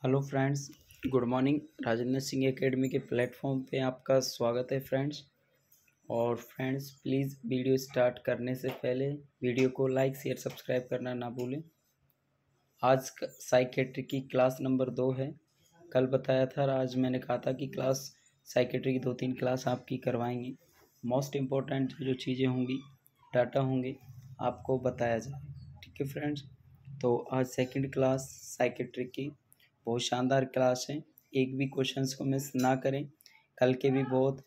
Hello friends, good morning. Rajendra Singh academy के platform पे आपका स्वागत है फ्रेंड्स। और फ्रेंड्स प्लीज़ वीडियो स्टार्ट करने से पहले वीडियो को लाइक शेयर सब्सक्राइब करना ना भूलें। आज साइकेट्री की क्लास नंबर 2 है। कल बताया था और आज मैंने कहा था कि क्लास साइकेट्री की 2-3 क्लास आपकी करवाएंगे। मोस्ट इम्पोर्टेंट जो चीज़ें होंगी, डाटा होंगे, आपको बताया जाए। ठीक है फ्रेंड्स, तो आज सेकंड क्लास साइकेट्री की बहुत शानदार क्लास है। एक भी क्वेश्चंस को मिस ना करें। कल के भी बहुत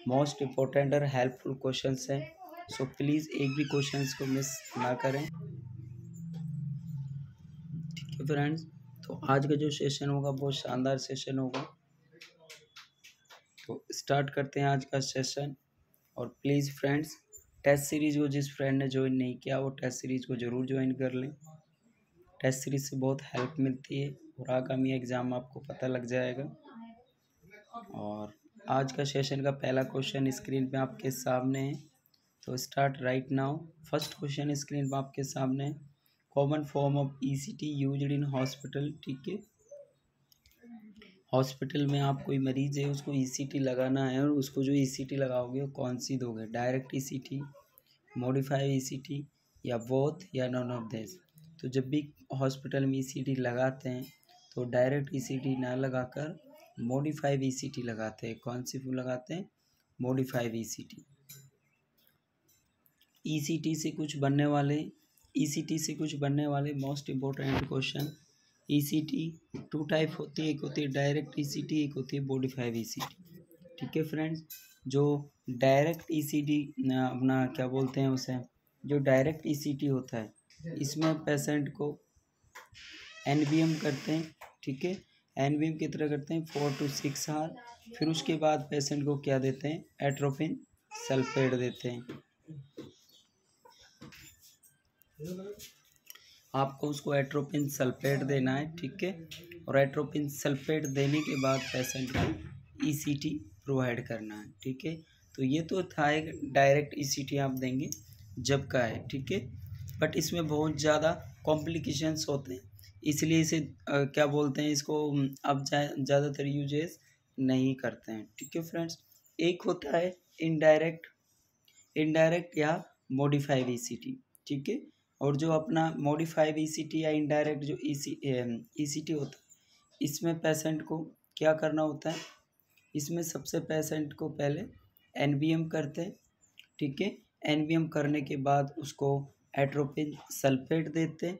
मोस्ट इम्पोर्टेंट और हेल्पफुल क्वेश्चंस हैं, सो प्लीज़ एक भी क्वेश्चंस को मिस ना करें। ठीक है फ्रेंड्स, तो आज का जो सेशन होगा बहुत शानदार सेशन होगा। तो स्टार्ट करते हैं आज का सेशन। और प्लीज़ फ्रेंड्स, टेस्ट सीरीज़ को जिस फ्रेंड ने ज्वाइन नहीं किया वो टेस्ट सीरीज़ को ज़रूर ज्वाइन कर लें। टेस्ट सीरीज़ से बहुत हेल्प मिलती है और आगामी एग्ज़ाम आपको पता लग जाएगा। और आज का सेशन का पहला क्वेश्चन स्क्रीन पे आपके सामने है, तो start right now. First question screen पे आपके सामने है, common form of ECT used in hospital. ठीक है, हॉस्पिटल में आप कोई मरीज है उसको ईसीटी लगाना है, और उसको जो ईसीटी लगाओगे वो कौन सी दोगे, डायरेक्ट ईसीटी, मॉडिफाइड ईसीटी, या बोथ, या नॉन ऑफ दिस। तो जब भी हॉस्पिटल में ईसीटी लगाते हैं तो डायरेक्ट ईसीटी ना लगाकर मॉडिफाइड ईसीटी लगाते हैं। कौन सी लगाते हैं? Modified ECT. ईसीटी से कुछ बनने वाले most important question. ECT 2 type होती है, एक होती है डायरेक्ट ईसीटी, एक होती है मॉडिफाइड ईसीटी। ठीक है फ्रेंड्स, जो डायरेक्ट ईसीटी अपना क्या बोलते हैं उसे, जो डायरेक्ट ईसीटी होता है इसमें पेशेंट को एनबीएम करते हैं। ठीक है, एनबीएम की तरह करते हैं 4 to 6 आवर। फिर उसके बाद पेशेंट को क्या देते हैं, एट्रोपिन सल्फेट देते हैं। आपको उसको एट्रोपिन सल्फेट देना है। ठीक है, और एट्रोपिन सल्फेट देने के बाद पेशेंट को ईसीटी प्रोवाइड करना है। ठीक है, तो ये तो था एक डायरेक्ट ईसीटी आप देंगे जब का है। ठीक है, बट इसमें बहुत ज़्यादा कॉम्प्लिकेशंस होते हैं, इसलिए इसे क्या बोलते हैं, इसको अब ज़्यादातर यूजेस नहीं करते हैं। ठीक है फ्रेंड्स, एक होता है इनडायरेक्ट या मॉडिफाइड ईसीटी। ठीक है, और जो अपना मॉडिफाइड ईसीटी या इनडायरेक्ट जो ईसीटी होता है, इसमें पेशेंट को क्या करना होता है, इसमें सबसे पेशेंट को पहले एनबीएम करते हैं। ठीक है, एनबीएम करने के बाद उसको एट्रोपिन सल्फेट देते हैं।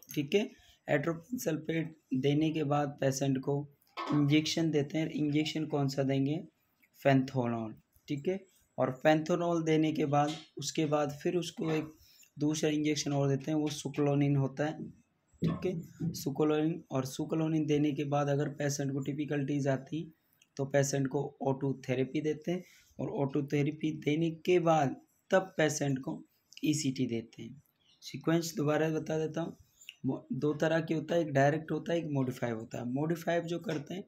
ठीक है, एट्रोपिन सल्फेट देने के बाद पेशेंट को इंजेक्शन देते हैं। इंजेक्शन कौन सा देंगे, फेंथोनॉल। ठीक है, और फेंथोनॉल देने के बाद उसके बाद फिर उसको एक दूसरा इंजेक्शन और देते हैं, वो सुक्लोनिन होता है। ठीक है, सुक्लोनिन, और सुक्लोनिन देने के बाद अगर पेशेंट को डिफिकल्टीज आती तो पेशेंट को O2 थेरेपी देते हैं, और O2 थेरेपी देने के बाद तब पेशेंट को ईसीटी देते हैं। सीक्वेंस दोबारा बता देता हूँ, दो तरह की होता है, एक डायरेक्ट होता है, एक मॉडिफाइड होता है। मॉडिफाइड जो करते हैं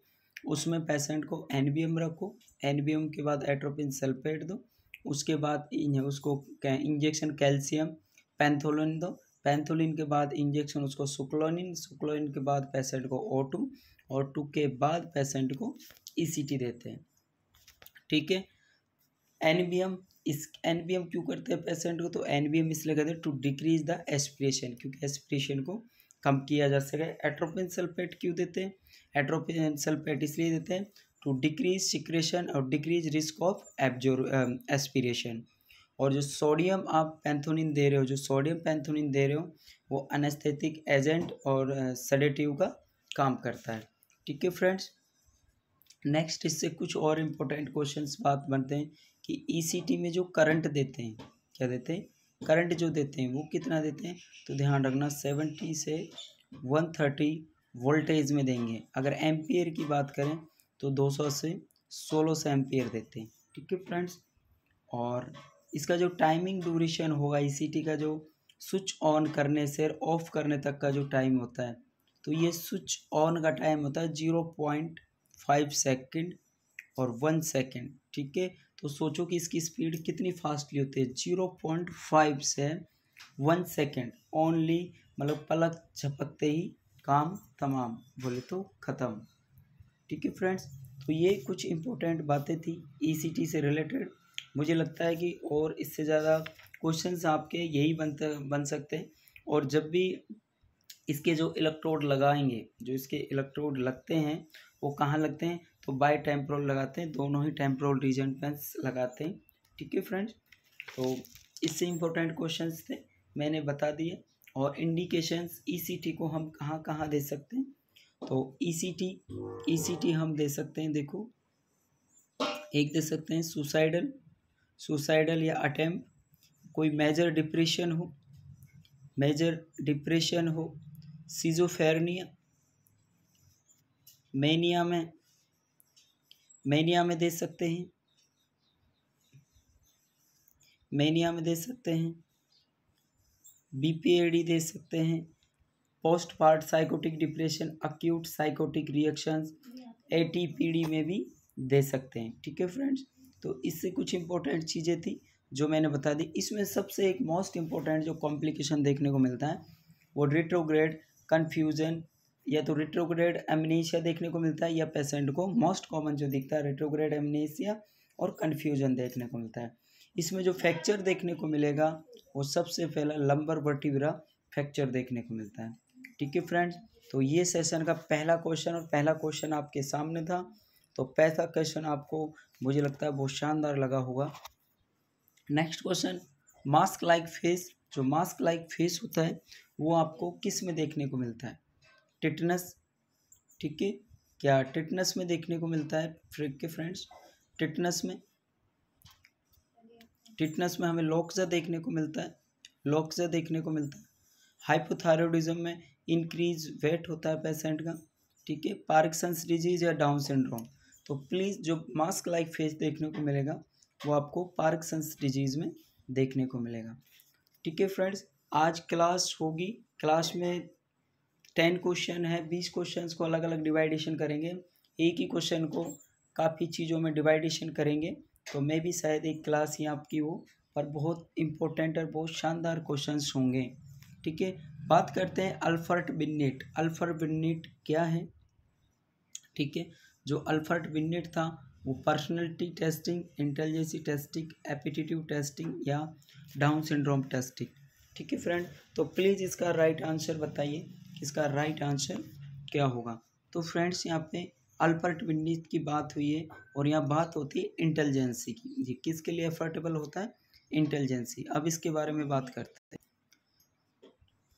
उसमें पेशेंट को एनबीएम रखो, एनबीएम के बाद एट्रोपिन सल्फेट दो, उसके बाद उसको इंजेक्शन कैल्शियम पैंथोलिन दो, पैंथोलिन के बाद इंजेक्शन उसको सुक्लोनिन, सुक्लोनिन के बाद पेशेंट को O2, और 2 के बाद पेशेंट को ईसीटी देते हैं। ठीक है, एनबीएम, इस एनबीएम क्यों करते हैं पेशेंट को, तो एनबीएम इसलिए करते हैं टू डिक्रीज द एस्पिरेशन, क्योंकि एस्पिरेशन को कम किया जा सके। एट्रोपिन सल्फेट क्यों देते हैं, एट्रोपिन सल्फेट इसलिए देते हैं टू डिक्रीज सिक्रेशन और डिक्रीज रिस्क ऑफ एस्पिरेशन। और जो सोडियम आप पैंथोनिन दे रहे हो, जो सोडियम पैंथोनिन दे रहे हो, वो अनेस्थेटिक एजेंट और सेडेटिव का काम करता है। ठीक है फ्रेंड्स, नेक्स्ट इससे कुछ और इम्पोर्टेंट क्वेश्चंस बात बनते हैं कि ईसीटी में जो करंट देते हैं, क्या देते हैं, करंट जो देते हैं वो कितना देते हैं, तो ध्यान रखना 70 से 130 वोल्टेज में देंगे। अगर एम्पियर की बात करें तो 200 से 1600 एम्पियर देते हैं। ठीक है फ्रेंड्स, और इसका जो टाइमिंग ड्यूरेशन होगा ईसीटी का, जो स्विच ऑन करने से ऑफ करने तक का जो टाइम होता है, तो ये स्विच ऑन का टाइम होता है 0.5 सेकेंड और 1 सेकेंड। ठीक है, तो सोचो कि इसकी स्पीड कितनी फास्टली होती है, 0.5 से 1 सेकेंड ओनली, मतलब पलक झपकते ही काम तमाम, बोले तो ख़त्म। ठीक है फ्रेंड्स, तो ये कुछ इम्पोर्टेंट बातें थी ईसीटी से रिलेटेड। मुझे लगता है कि और इससे ज़्यादा क्वेश्चंस आपके यही बन सकते हैं। और जब भी इसके जो इलेक्ट्रोड लगाएंगे, जो इसके इलेक्ट्रोड लगते हैं वो कहाँ लगते हैं, तो बाय टेम्पोरल लगाते हैं, दोनों ही टेम्पोरल रीजन पे लगाते हैं। ठीक है फ्रेंड्स, तो इससे इम्पोर्टेंट क्वेश्चंस थे, मैंने बता दिए। और इंडिकेशंस ईसीटी को हम कहाँ कहाँ दे सकते हैं, तो ईसीटी हम दे सकते हैं, देखो एक दे सकते हैं सुसाइडल या अटेम्प्ट, कोई मेजर डिप्रेशन हो, सिजोफेरेनिया, मैनिया में दे सकते हैं, बीपीएडी दे सकते हैं, post part psychotic depression, acute psychotic reactions, ATPD में भी दे सकते हैं। ठीक है फ्रेंड्स, तो इससे कुछ इंपॉर्टेंट चीज़ें थी जो मैंने बता दी। इसमें सबसे एक मोस्ट इम्पोर्टेंट जो कॉम्प्लिकेशन देखने को मिलता है वो रेट्रोग्रेड कन्फ्यूजन या तो रेट्रोग्रेड एमनेशिया देखने को मिलता है, या पेशेंट को मोस्ट कॉमन जो दिखता है रेट्रोग्रेड एमनेशिया और कन्फ्यूजन देखने को मिलता है। इसमें जो फ्रैक्चर देखने को मिलेगा वो सबसे पहला लंबर वर्टिब्रा फ्रैक्चर देखने को मिलता है। ठीक है फ्रेंड्स, तो ये सेशन का पहला क्वेश्चन आपके सामने था। तो पहला क्वेश्चन आपको मुझे लगता है बहुत शानदार लगा होगा। Next question, mask like face, जो मास्क लाइक फेस होता है वो आपको किस में देखने को मिलता है, टिटनस। ठीक है, क्या टिटनस में देखने को मिलता है फ्रेंड्स, टिटनस में हमें लॉक्जा देखने को मिलता है, हाइपोथायरॉयडिज्म में इंक्रीज वेट होता है पेशेंट का। ठीक है, पार्किंसंस डिजीज या डाउन सिंड्रोम, तो प्लीज़ जो मास्क लाइक फेस देखने को मिलेगा वो आपको पार्किंसंस डिजीज में देखने को मिलेगा। ठीक है फ्रेंड्स, आज क्लास होगी, क्लास में 10 क्वेश्चन है, 20 क्वेश्चंस को अलग अलग डिवाइडेशन करेंगे, एक ही क्वेश्चन को काफ़ी चीज़ों में डिवाइडेशन करेंगे। तो मैं भी शायद एक क्लास ही आपकी हो, पर बहुत इम्पोर्टेंट और बहुत शानदार क्वेश्चंस होंगे। ठीक है, बात करते हैं अल्फर्ट बिन्नेट क्या है। ठीक है, जो अल्फर्ट बिन्नेट था वो personality testing, intelligence testing, aptitude testing या डाउन सिंड्रोम टेस्टिंग। ठीक है फ्रेंड, तो प्लीज़ इसका राइट आंसर बताइए, इसका राइट आंसर क्या होगा। तो फ्रेंड्स यहाँ पे अल्फर्ट बिन्नेट की बात हुई है और यहाँ बात होती है इंटेलिजेंसी की। जी, किसके लिए एफर्टेबल होता है, इंटेलिजेंसी। अब इसके बारे में बात करते हैं।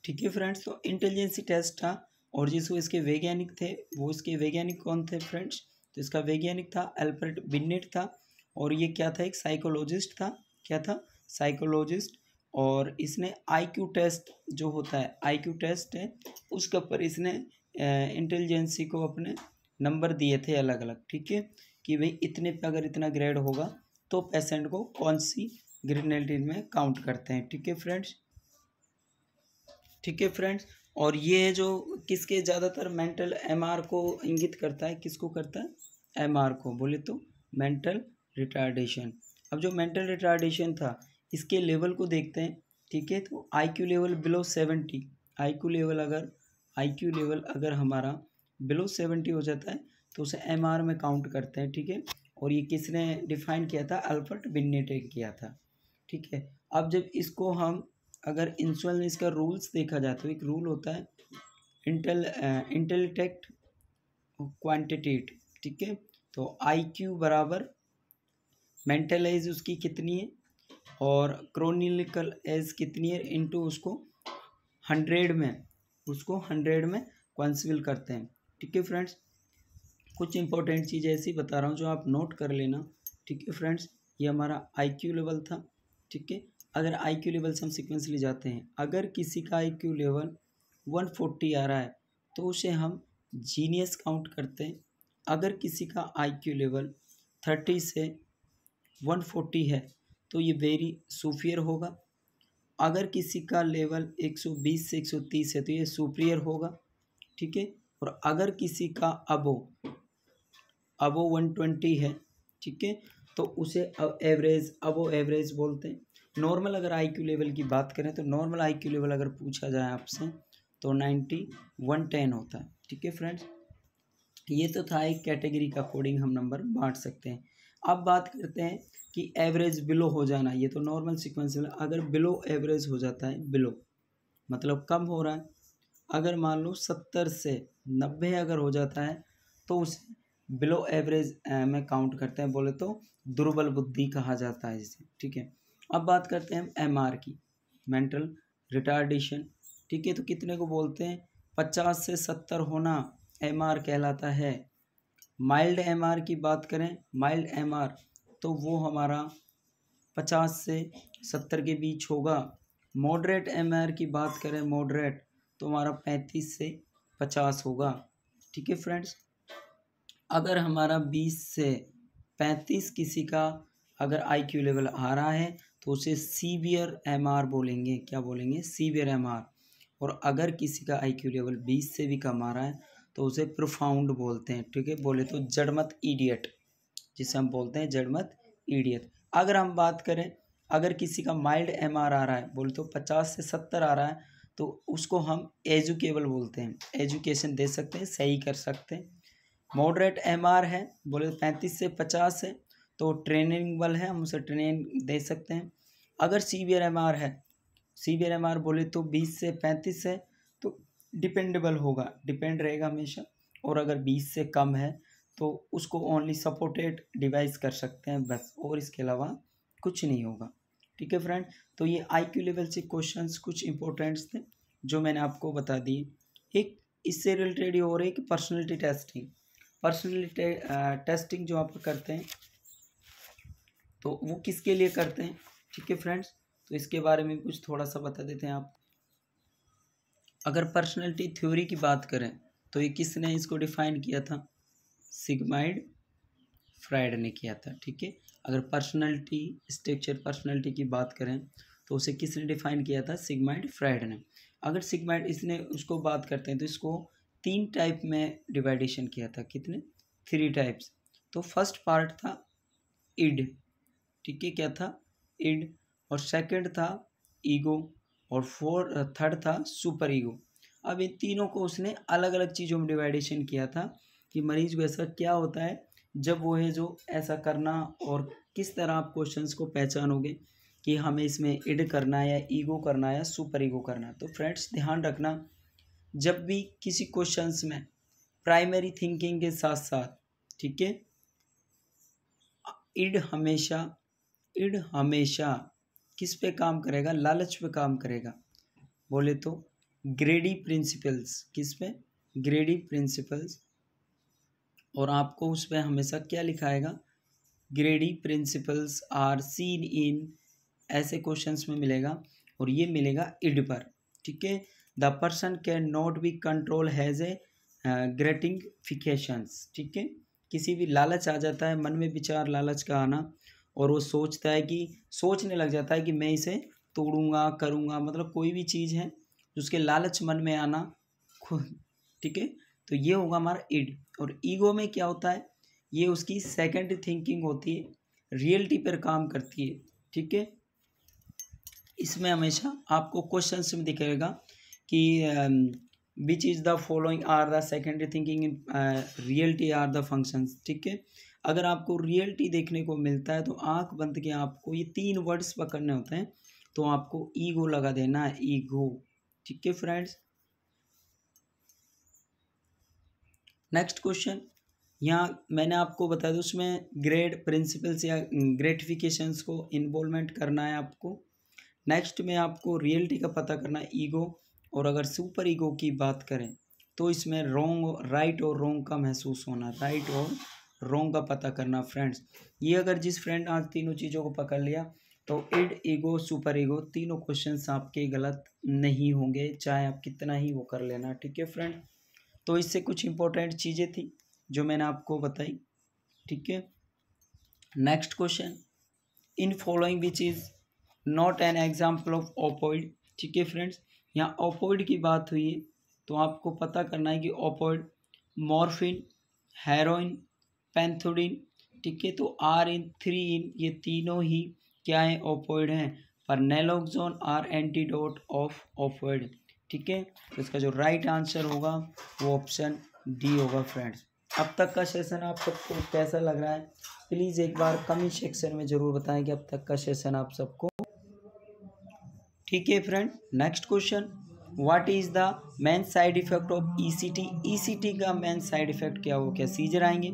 ठीक है फ्रेंड्स, तो इंटेलिजेंसी टेस्ट था और जिसको इसके वैज्ञानिक थे वो इसके वैज्ञानिक कौन थे फ्रेंड्स, तो इसका वैज्ञानिक था अल्फर्ट बिन्नेट था। और ये क्या था, एक साइकोलॉजिस्ट था। क्या था, साइकोलॉजिस्ट। और इसने आईक्यू टेस्ट जो होता है, आईक्यू टेस्ट है उसके ऊपर इसने इंटेलिजेंसी को अपने नंबर दिए थे अलग अलग। ठीक है, कि भाई इतने पे अगर इतना ग्रेड होगा तो पेशेंट को कौन सी ग्रेनेड में काउंट करते हैं। ठीक है फ्रेंड्स, और ये जो किसके ज़्यादातर मेंटल एमआर को इंगित करता है, किसको करता है, एमआर को, बोले तो मेंटल रिटार्डेशन। अब जो मेंटल रिटार्डेशन था इसके लेवल को देखते हैं। ठीक है, तो IQ level below 70, IQ level अगर हमारा बिलो 70 हो जाता है तो उसे एमआर में काउंट करते हैं। ठीक है, और ये किसने डिफाइन किया था, अल्फर्ट बिन्नेट ने किया था। ठीक है, अब जब इसको हम अगर इंसुलिन का रूल्स देखा जाए तो एक रूल होता है इंटेलेक्ट क्वांटिटेट। ठीक है, तो आईक्यू बराबर मेंटल एज उसकी कितनी है और क्रोनिकल एज कितनी है इनटू उसको 100 में क्वांसिबल करते हैं। ठीक है फ्रेंड्स, कुछ इंपॉर्टेंट चीज़ें ऐसी बता रहा हूँ जो आप नोट कर लेना। ठीक है फ्रेंड्स, ये हमारा आईक्यू लेवल था। ठीक है, अगर आईक्यू लेवल से हम सीक्वेंसली जाते हैं, अगर किसी का आईक्यू लेवल 140 आ रहा है तो उसे हम जीनियस काउंट करते हैं। अगर किसी का आईक्यू लेवल 30 से 140 है तो ये वेरी सुपीरियर होगा। अगर किसी का लेवल 120 से 130 है तो ये सुपीरियर होगा। ठीक है, और अगर किसी का अबो 120 है, ठीक है, तो उसे अबो एवरेज बोलते हैं। नॉर्मल अगर आईक्यू लेवल की बात करें तो नॉर्मल आईक्यू लेवल अगर पूछा जाए आपसे तो 90 110 होता है। ठीक है फ्रेंड्स, ये तो था एक कैटेगरी का कोडिंग हम नंबर बांट सकते हैं। अब बात करते हैं कि एवरेज बिलो हो जाना, ये तो नॉर्मल सीक्वेंस है। अगर बिलो एवरेज हो जाता है, बिलो मतलब कम हो रहा है, अगर मान लो 70 से 90 अगर हो जाता है तो उस बिलो एवरेज में काउंट करते हैं, बोले तो दुर्बल बुद्धि कहा जाता है इसे। ठीक है, अब बात करते हैं एमआर की, मेंटल रिटार्डेशन। ठीक है, तो कितने को बोलते हैं, 50 से 70 होना एमआर कहलाता है। माइल्ड एमआर की बात करें, माइल्ड एमआर तो वो हमारा 50 से 70 के बीच होगा। मॉडरेट एमआर की बात करें, मॉडरेट तो हमारा 35 से 50 होगा। ठीक है फ्रेंड्स, अगर हमारा 20 से 35 किसी का अगर आईक्यू लेवल आ रहा है तो उसे सीवियर एमआर बोलेंगे। क्या बोलेंगे, सीवियर एमआर। और अगर किसी का आईक्यू लेवल 20 से भी कम आ रहा है तो उसे प्रोफाउंड बोलते हैं। ठीक है, बोले तो जड़मत इडियट, जिसे हम बोलते हैं जड़मत इडियट। अगर हम बात करें, अगर किसी का माइल्ड एमआर आ रहा है, बोले तो 50 से 70 आ रहा है, तो उसको हम एजुकेबल बोलते हैं, एजुकेशन दे सकते हैं, सही कर सकते हैं। मॉडरेट एमआर है, बोले 35 से 50 है तो ट्रेनिंगबल है, हम उसे ट्रेनिंग दे सकते हैं। अगर सीवियर एमआर है, सीवियर एमआर बोले तो 20 से 35 है तो डिपेंडेबल होगा, डिपेंड रहेगा हमेशा। और अगर 20 से कम है तो उसको ओनली सपोर्टेड डिवाइस कर सकते हैं बस, और इसके अलावा कुछ नहीं होगा। ठीक है फ्रेंड, तो ये आईक्यू लेवल से क्वेश्चंस कुछ इंपॉर्टेंट्स थे जो मैंने आपको बता दिए। एक इससे रिलेटेड और एक पर्सनैलिटी टेस्टिंग, पर्सनैलिटी टेस्टिंग जो आप करते हैं तो वो किसके लिए करते हैं। ठीक है फ्रेंड्स, तो इसके बारे में कुछ थोड़ा सा बता देते हैं आप। अगर पर्सनैलिटी थ्योरी की बात करें तो ये किसने इसको डिफाइन किया था, सिगमाइड फ्राइड ने किया था। ठीक है, अगर पर्सनैलिटी स्ट्रक्चर पर्सनैलिटी की बात करें तो उसे किसने डिफाइन किया था, सिगमाइड फ्राइड ने। अगर सिगमाइड इसने उसको बात करते हैं तो इसको 3 टाइप में डिवाइडेशन किया था। कितने, 3 टाइप्स। तो फर्स्ट पार्ट था इड, ठीक है, क्या था, इड। और सेकंड था ईगो, और थर्ड था सुपर ईगो। अब इन तीनों को उसने अलग अलग चीज़ों में डिवाइडेशन किया था कि मरीज को ऐसा क्या होता है जब वो है जो ऐसा करना, और किस तरह आप क्वेश्चंस को पहचानोगे कि हमें इसमें इड करना है या ईगो करना है या सुपर ईगो करना है। तो फ्रेंड्स ध्यान रखना, जब भी किसी क्वेश्चंस में प्राइमरी थिंकिंग के साथ साथ, ठीक है, इड हमेशा किस पे काम करेगा, लालच पे काम करेगा। बोले तो ग्रेडी प्रिंसिपल्स, किस पे, ग्रेडी प्रिंसिपल्स। और आपको उस पर हमेशा क्या लिखाएगा, ग्रेडी प्रिंसिपल्स आर सीन इन, ऐसे क्वेश्चंस में मिलेगा, और ये मिलेगा इड पर। ठीक है, the person can not be control has a gratifications. ठीक है, किसी भी लालच आ जाता है मन में, विचार लालच का आना, और वो सोचता है कि, सोचने लग जाता है कि मैं इसे तोड़ूंगा करूँगा, मतलब कोई भी चीज़ है उसके लालच मन में आना खुद। ठीक है, तो ये होगा हमारा इड। और ईगो में क्या होता है, ये उसकी सेकंड थिंकिंग होती है, रियलिटी पर काम करती है। ठीक है, इसमें हमेशा आपको क्वेश्चंस में दिखेगा कि which is the following are the secondary thinking in reality are the functions. ठीक है, अगर आपको रियलिटी देखने को मिलता है तो आंख बंद के आपको ये 3 वर्ड्स पकड़ने होते हैं, तो आपको ईगो लगा देना है, ईगो। ठीक है फ्रेंड्स, नेक्स्ट क्वेश्चन, यहाँ मैंने आपको बताया था उसमें ग्रेड प्रिंसिपल्स या ग्रेटिफिकेशंस को इन्वॉल्वमेंट करना है आपको। नेक्स्ट में आपको रियलिटी का पता करना है, ईगो। और अगर सुपर ईगो की बात करें तो इसमें रॉन्ग, राइट और रॉन्ग का महसूस होना, राइट और रॉन्ग का पता करना। फ्रेंड्स, ये अगर जिस फ्रेंड आज तीनों चीज़ों को पकड़ लिया तो इड, ईगो, सुपर ईगो, तीनों क्वेश्चंस आपके गलत नहीं होंगे, चाहे आप कितना ही वो कर लेना। ठीक है फ्रेंड, तो इससे कुछ इंपॉर्टेंट चीज़ें थी जो मैंने आपको बताई। ठीक है, next question, in following which is not an example of opioid. ठीक है फ्रेंड्स, यहाँ ओपोइड की बात हुई है तो आपको पता करना है कि ओपोइड मॉर्फिन, हेरोइन, पैंथोडिन। ठीक है, तो आर इन 3 इन, ये तीनों ही क्या है, ओपोइड हैं। पर naloxone are antidote of opioid, ठीक है। तो इसका जो राइट आंसर होगा वो ऑप्शन डी होगा फ्रेंड्स। अब तक का सेशन आप सबको कैसा लग रहा है, प्लीज़ एक बार कमेंट सेक्शन में ज़रूर बताएं कि अब तक का सेशन आप सबको ठीक है friend. Next question, what is the main side effect of ECT. ECT का मेन साइड इफेक्ट क्या होगा, क्या सीजर आएंगे,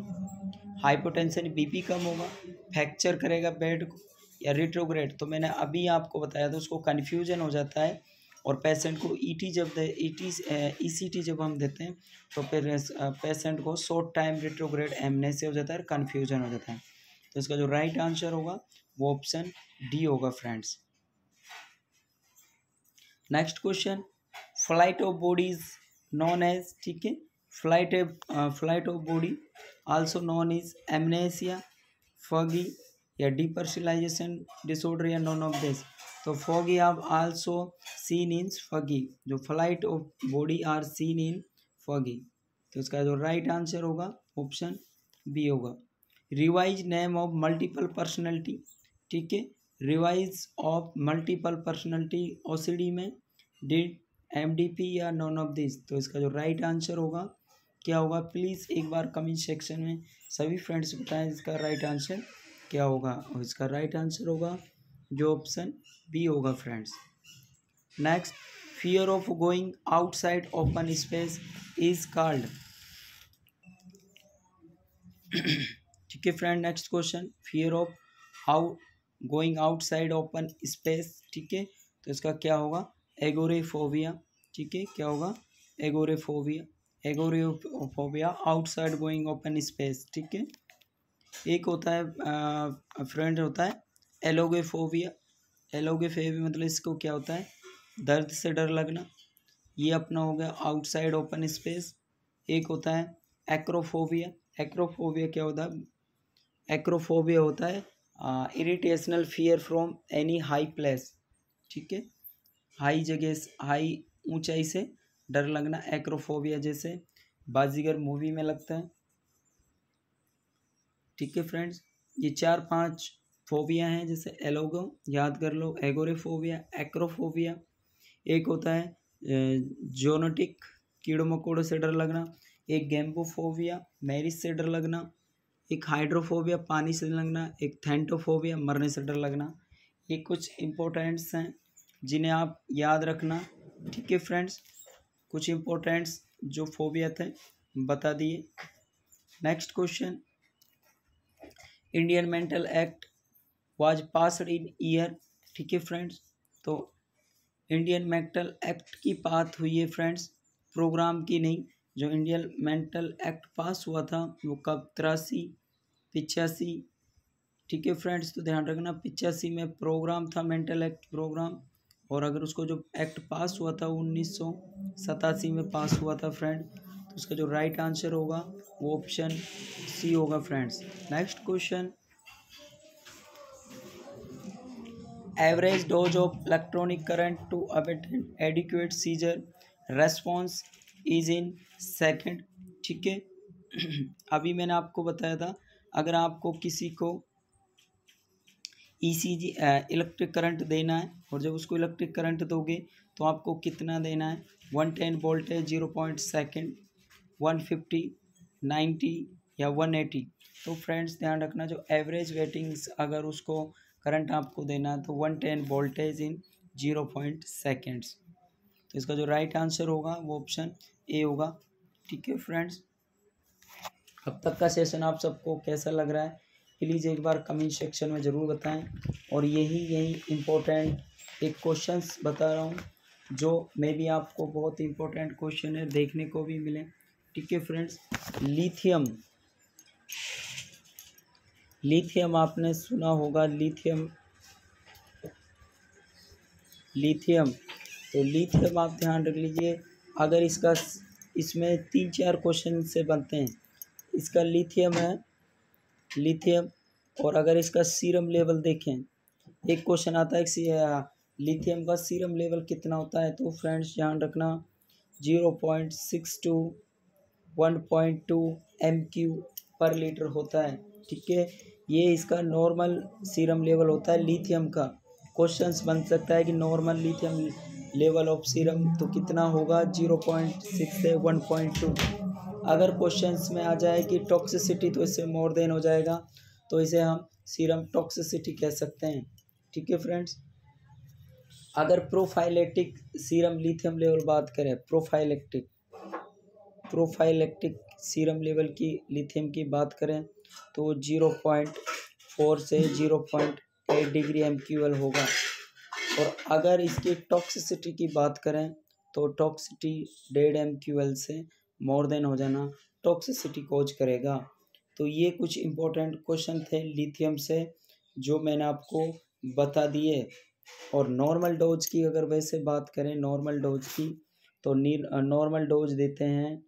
हाइपोटेंशन बीपी कम होगा, फ्रैक्चर करेगा बेड को, या रिट्रोग्रेड। तो मैंने अभी आपको बताया था, उसको कन्फ्यूजन हो जाता है और पेशेंट को ईसीटी जब हम देते हैं तो फिर पेशेंट को शॉर्ट टाइम रिट्रोग्रेड एमनेसिया हो जाता है, कन्फ्यूजन हो जाता है। तो इसका जो राइट आंसर होगा वो ऑप्शन डी होगा friends. Next question, flight of body is known as, ठीक है, flight of body also known is amnesia, fugue, या डिपर्सनलाइजेशन डिसऑर्डर, या नॉन ऑफ दिस। तो fugue are also seen in fugue, जो flight of body are seen in fugue. तो इसका जो right answer होगा ऑप्शन बी होगा। Revise name of multiple personality, ठीक है, revise of multiple personality OCD में डिड एमडीपी या नॉन ऑफ दिस। तो इसका जो राइट आंसर होगा क्या होगा, प्लीज़ एक बार कमेंट सेक्शन में सभी फ्रेंड्स बताएं इसका राइट आंसर क्या होगा। और इसका राइट आंसर होगा जो ऑप्शन बी होगा friends. Next, fear of going outside open space is called, ठीक है friend. Next question, fear of going outside open space, ठीक है, तो इसका क्या होगा, एगोरेफोबिया, ठीक है, क्या होगा, एगोरेफोबिया, एगोरेफोबिया आउटसाइड गोइंग ओपन स्पेस, ठीक है। एक होता है फ्रेंड होता है एलोगेफोबिया, एलोगेफोबिया मतलब इसको क्या होता है, दर्द से डर लगना, ये अपना हो गया आउटसाइड ओपन स्पेस। एक होता है एक्रोफोबिया, एक्रोफोबिया क्या होता है, एक्रोफोबिया होता है irrational fear from any high place, ठीक है, हाई जगह हाई ऊंचाई से डर लगना, एक्रोफोबिया जैसे बाजीगर मूवी में लगता है, ठीक है फ्रेंड्स। ये 4-5 फोबिया हैं, जैसे एलोगो याद कर लो, एगोरेफोबिया, एक्रोफोबिया। एक होता है जोनोटिक कीड़ों मकोड़ों से डर लगना, एक गैम्बोफोबिया मैरिज से डर लगना, एक हाइड्रोफोबिया पानी से लगना, एक थैंटोफोबिया मरने से डर लगना। ये कुछ इम्पोर्टेंट्स हैं जिन्हें आप याद रखना, ठीक है फ्रेंड्स। कुछ इम्पोर्टेंट्स जो फोबिया थे बता दिए। Next question, Indian mental act was passed in year, ठीक है फ्रेंड्स। तो इंडियन मेंटल एक्ट की बात हुई है फ्रेंड्स, प्रोग्राम की नहीं। जो इंडियन मेंटल एक्ट पास हुआ था वो कब, 83-85, ठीक है फ्रेंड्स। तो ध्यान रखना 85 में प्रोग्राम था, मेंटल एक्ट प्रोग्राम, और अगर उसको जो एक्ट पास हुआ था 1987 में पास हुआ था फ्रेंड। तो उसका जो राइट आंसर होगा वो ऑप्शन सी होगा friends. Next question, average dose of electronic current to obtain adequate seizure response is in second, ठीक है। अभी मैंने आपको बताया था, अगर आपको किसी को ईसीजी इलेक्ट्रिक करंट देना है, और जब उसको इलेक्ट्रिक करंट दोगे तो आपको कितना देना है, 110 वोल्टेज 0 सेकेंड, 150, 90 या 180। तो फ्रेंड्स ध्यान रखना, जो एवरेज वेटिंग्स अगर उसको करंट आपको देना है तो 110 वोल्टेज इन 0 सेकेंड्स। तो इसका जो राइट आंसर होगा वो ऑप्शन ए होगा, ठीक है फ्रेंड्स। अब तक का सेशन आप सबको कैसा लग रहा है, प्लीज़ एक बार कमेंट सेक्शन में ज़रूर बताएं। और यही इम्पोर्टेंट एक क्वेश्चंस बता रहा हूँ जो मे बी आपको बहुत इम्पोर्टेंट क्वेश्चन है देखने को भी मिले, ठीक है फ्रेंड्स। लिथियम आपने सुना होगा, लिथियम तो लिथियम आप ध्यान रख लीजिए, अगर इसमें 3-4 क्वेश्चन से बनते हैं। इसका लिथियम है, लिथियम, और अगर इसका सीरम लेवल देखें, एक क्वेश्चन आता है कि लिथियम का सीरम लेवल कितना होता है। तो फ्रेंड्स ध्यान रखना 0.62 1.2 MQ पर लीटर होता है, ठीक है। ये इसका नॉर्मल सीरम लेवल होता है लिथियम का। क्वेश्चंस बन सकता है कि normal lithium level of serum तो कितना होगा 0.6 से 1.2। अगर क्वेश्चंस में आ जाए कि टॉक्सिसिटी तो इससे मोर देन हो जाएगा, तो इसे हम सीरम टॉक्सिसिटी कह सकते हैं। ठीक है फ्रेंड्स, अगर प्रोफाइलेक्टिक सीरम लिथियम लेवल बात करें, प्रोफाइलेक्टिक सीरम लेवल की लिथियम की बात करें तो 0.4 से 0.8 डिग्री MQL होगा। और अगर इसकी टॉक्सिसिटी की बात करें तो टॉक्सिसिटी 1.5 MQL से मोर देन हो जाना टॉक्सिसिटी कोज करेगा। तो ये कुछ इम्पोर्टेंट क्वेश्चन थे लिथियम से जो मैंने आपको बता दिए। और नॉर्मल डोज की अगर वैसे बात करें, नॉर्मल डोज की, तो नॉर्मल डोज देते हैं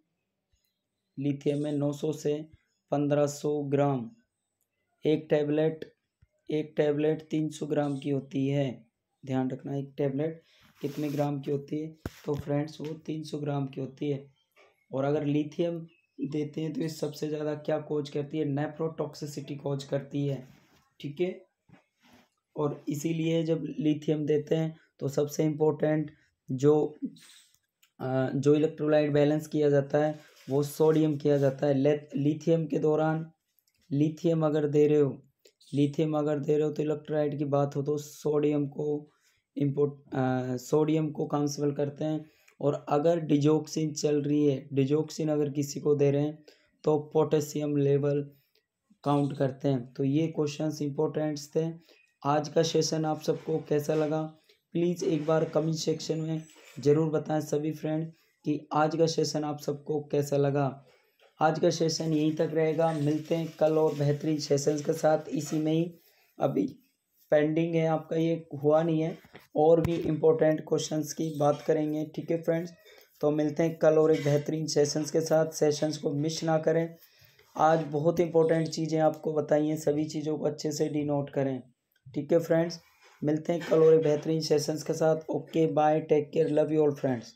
लिथियम में 900 से 1500 ग्राम। एक टैबलेट 300 ग्राम की होती है। ध्यान रखना, एक टैबलेट कितने ग्राम की होती है, तो फ्रेंड्स वो 300 ग्राम की होती है। और अगर लिथियम देते हैं तो ये सबसे ज़्यादा क्या कोज करती है, नेफ्रोटॉक्सिसिटी कोज करती है। ठीक है, और इसीलिए जब लिथियम देते हैं तो सबसे इम्पोर्टेंट जो इलेक्ट्रोलाइट बैलेंस किया जाता है वो सोडियम किया जाता है। लिथियम के दौरान लिथियम अगर दे रहे हो तो इलेक्ट्रोलाइट की बात हो तो सोडियम को काउंसिल करते हैं। और अगर डिजोक्सिन चल रही है, डिजोक्सिन अगर किसी को दे रहे हैं तो पोटेशियम लेवल काउंट करते हैं। तो ये क्वेश्चंस इंपॉर्टेंट्स थे। आज का सेशन आप सबको कैसा लगा, प्लीज़ एक बार कमेंट सेक्शन में ज़रूर बताएं सभी फ्रेंड कि आज का सेशन आप सबको कैसा लगा। आज का सेशन यहीं तक रहेगा, मिलते हैं कल और बेहतरीन सेशंस के साथ। इसी में ही अभी पेंडिंग है आपका, ये हुआ नहीं है, और भी इम्पोर्टेंट क्वेश्चंस की बात करेंगे। ठीक है फ्रेंड्स, तो मिलते हैं कल और एक बेहतरीन सेशंस के साथ। सेशंस को मिस ना करें, आज बहुत इंपॉर्टेंट चीज़ें आपको बताई हैं, सभी चीज़ों को अच्छे से डिनोट करें। ठीक है फ्रेंड्स, मिलते हैं कल और एक बेहतरीन सेशंस के साथ। Okay bye, take care, love you all friends.